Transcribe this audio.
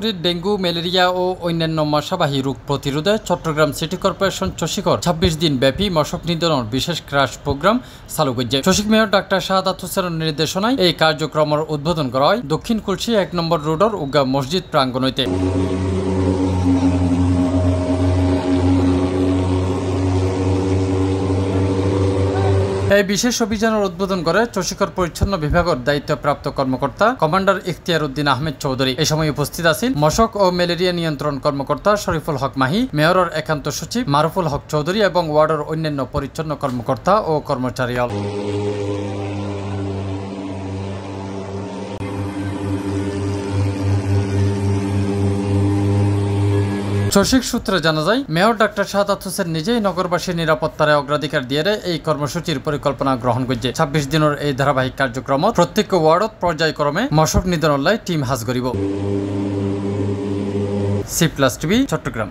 শরীর dengue malaria ও অন্যান্য মশাবাহী রোগ প্রতিরোধে চট্টগ্রাম সিটি কর্পোরেশন চষিকর ২৬ দিন ব্যাপী মশক নিধনের বিশেষ ক্রাশ প্রোগ্রাম চালু করছে। চষিক মেয়র ডাক্তার শাহাদাত হোসেনের নির্দেশনায় এই কার্যক্রমের উদ্বোধন করা হয় দক্ষিণ কুলসি ১ নম্বর রোডের উগা মসজিদ প্রাঙ্গণ হইতে। এই বিশেষ অভিযানের উদ্বোধন করে চষিকর পরিচ্ছন্ন বিভাগের দায়িত্বপ্রাপ্ত কর্মকর্তা কমান্ডার ইখতিয়ার উদ্দিন আহমেদ চৌধুরী। এই সময় উপস্থিত আছেন মশক ও ম্যালেরিয়া নিয়ন্ত্রণ কর্মকর্তা শরীফুল হক মাহি, মেয়রের একান্ত সচিব মারুফুল হক চৌধুরী এবং ওয়ার্ডের অন্যান্য পরিচ্ছন্ন কর্মকর্তা ও কর্মচারী। চষিক সূত্রে জানা যায়, মেয়র ডাক্তার শাহাদাত হোসেন নিজেই নগরবাসীর নিরাপত্তার অগ্রাধিকার দিয়ে এই কর্মসূচির পরিকল্পনা গ্রহণ করছে। ২৬ দিনের এই ধারাবাহিক কার্যক্রম প্রত্যেক ওয়ার্ডত পর্যায়ক্রমে মশক নিধনের টিম হাজ করিব। C+ TV Chittagong.